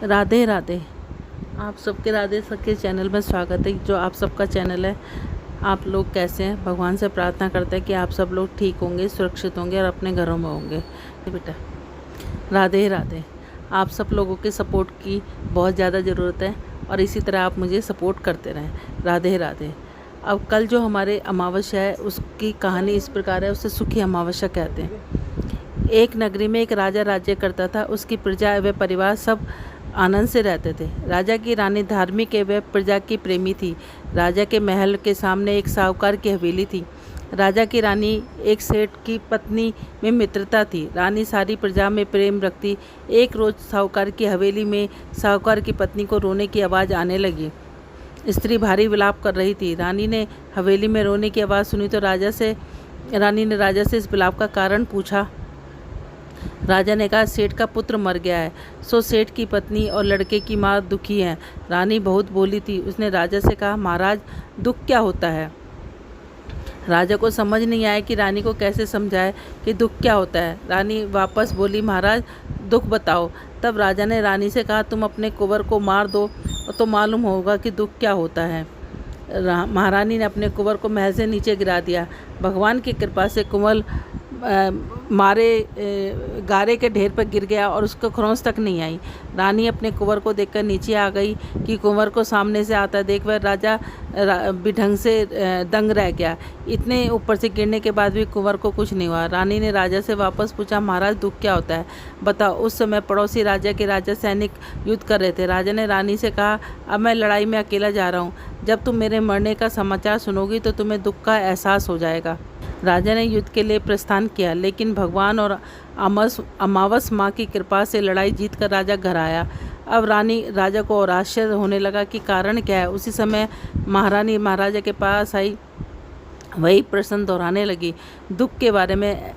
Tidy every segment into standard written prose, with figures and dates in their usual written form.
राधे राधे। आप सबके राधे सबके चैनल में स्वागत है। जो आप सबका चैनल है, आप लोग कैसे हैं? भगवान से प्रार्थना करते हैं कि आप सब लोग ठीक होंगे, सुरक्षित होंगे और अपने घरों में होंगे। बेटा राधे राधे। आप सब लोगों के सपोर्ट की बहुत ज़्यादा ज़रूरत है और इसी तरह आप मुझे सपोर्ट करते रहें। राधे राधे। अब कल जो हमारे अमावस्या है उसकी कहानी इस प्रकार है, उसे सुखी अमावस्या कहते हैं। एक नगरी में एक राजा राज्य करता था। उसकी प्रजा व परिवार सब आनंद से रहते थे। राजा की रानी धार्मिक एवं प्रजा की प्रेमी थी। राजा के महल के सामने एक साहूकार की हवेली थी। राजा की रानी एक सेठ की पत्नी में मित्रता थी। रानी सारी प्रजा में प्रेम रखती। एक रोज़ साहूकार की हवेली में साहूकार की पत्नी को रोने की आवाज़ आने लगी। स्त्री भारी विलाप कर रही थी। रानी ने हवेली में रोने की आवाज़ सुनी तो रानी ने राजा से इस विलाप का कारण पूछा। राजा ने कहा, सेठ का पुत्र मर गया है, सो सेठ की पत्नी और लड़के की माँ दुखी हैं। रानी बहुत बोली थी। उसने राजा से कहा, महाराज दुख क्या होता है? राजा को समझ नहीं आया कि रानी को कैसे समझाए कि दुख क्या होता है। रानी वापस बोली, महाराज दुख बताओ। तब राजा ने रानी से कहा, तुम अपने कुंवर को मार दो तो मालूम होगा कि दुख क्या होता है। महारानी ने अपने कुंवर को महल से नीचे गिरा दिया। भगवान की कृपा से कुंवर मारे गारे के ढेर पर गिर गया और उसको खरोंच तक नहीं आई। रानी अपने कुंवर को देखकर नीचे आ गई कि कुंवर को सामने से आता देख वह राजा बेढंग से दंग रह गया। इतने ऊपर से गिरने के बाद भी कुंवर को कुछ नहीं हुआ। रानी ने राजा से वापस पूछा, महाराज दुख क्या होता है, बताओ। उस समय पड़ोसी राज्य के राजा सैनिक युद्ध कर रहे थे। राजा ने रानी से कहा, अब मैं लड़ाई में अकेला जा रहा हूँ। जब तुम मेरे मरने का समाचार सुनोगी तो तुम्हें दुख का एहसास हो जाएगा। राजा ने युद्ध के लिए प्रस्थान किया, लेकिन भगवान और अमावस माँ की कृपा से लड़ाई जीतकर राजा घर आया। अब राजा को और आश्चर्य होने लगा कि कारण क्या है। उसी समय महारानी महाराजा के पास आई। वही प्रश्न दोहराने लगी, दुख के बारे में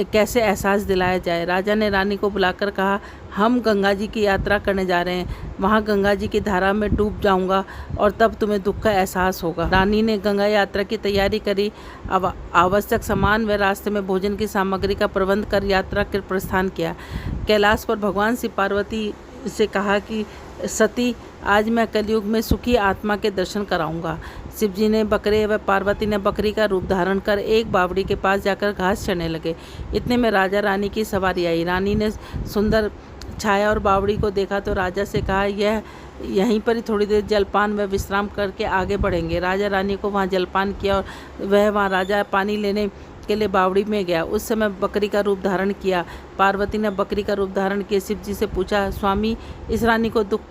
कैसे एहसास दिलाया जाए। राजा ने रानी को बुलाकर कहा, हम गंगा जी की यात्रा करने जा रहे हैं। वहाँ गंगा जी की धारा में डूब जाऊंगा और तब तुम्हें दुख का एहसास होगा। रानी ने गंगा यात्रा की तैयारी करी। अब आवश्यक सामान व रास्ते में भोजन की सामग्री का प्रबंध कर यात्रा के प्रस्थान किया। कैलाश पर भगवान शिव पार्वती से कहा कि सती, आज मैं कलयुग में सुखी आत्मा के दर्शन कराऊंगा। शिव जी ने बकरे व पार्वती ने बकरी का रूप धारण कर एक बावड़ी के पास जाकर घास चरने लगे। इतने में राजा रानी की सवारी आई। रानी ने सुंदर छाया और बावड़ी को देखा तो राजा से कहा, यहीं पर ही थोड़ी देर जलपान व विश्राम करके आगे बढ़ेंगे। राजा रानी को वहाँ जलपान किया और वह वहाँ राजा पानी लेने के लिए बावड़ी में गया। उस समय बकरी का रूप धारण किया। पार्वती ने बकरी का रूप धारण किए शिव जी से पूछा, स्वामी, इस रानी को दुख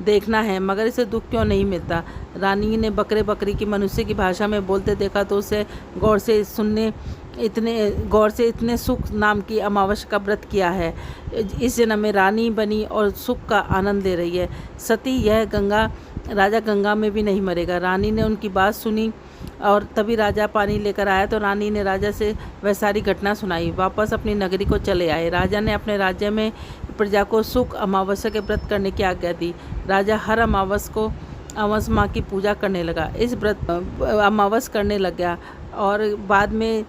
देखना है मगर इसे दुख क्यों नहीं मिलता? रानी ने बकरी की मनुष्य की भाषा में बोलते देखा तो उसे गौर से इतने सुख नाम की अमावस्या का व्रत किया है। इस जन्म में रानी बनी और सुख का आनंद ले रही है। सती, यह राजा गंगा में भी नहीं मरेगा। रानी ने उनकी बात सुनी और तभी राजा पानी लेकर आया तो रानी ने राजा से वह सारी घटना सुनाई। वापस अपनी नगरी को चले आए। राजा ने अपने राज्य में प्रजा को सुख अमावस्या के व्रत करने की आज्ञा दी। राजा हर अमावस माँ की पूजा करने लगा। इस व्रत अमावस करने लग गया और बाद में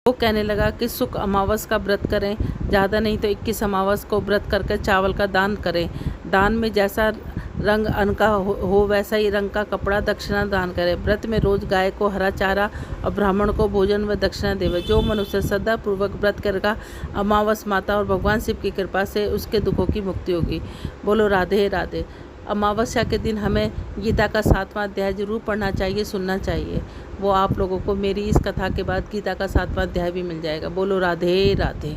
वो कहने लगा कि सुख अमावस का व्रत करें, ज़्यादा नहीं तो 21 अमावस को व्रत करके चावल का दान करें। दान में जैसा रंग अन्न का हो वैसा ही रंग का कपड़ा दक्षिणा दान करें। व्रत में रोज गाय को हरा चारा और ब्राह्मण को भोजन व दक्षिणा देवे। जो मनुष्य श्रद्धापूर्वक व्रत करेगा, अमावस माता और भगवान शिव की कृपा से उसके दुखों की मुक्ति होगी। बोलो राधे राधे। अमावस्या के दिन हमें गीता का 7वां अध्याय जरूर पढ़ना चाहिए, सुनना चाहिए। वो आप लोगों को मेरी इस कथा के बाद गीता का 7वां अध्याय भी मिल जाएगा। बोलो राधे राधे।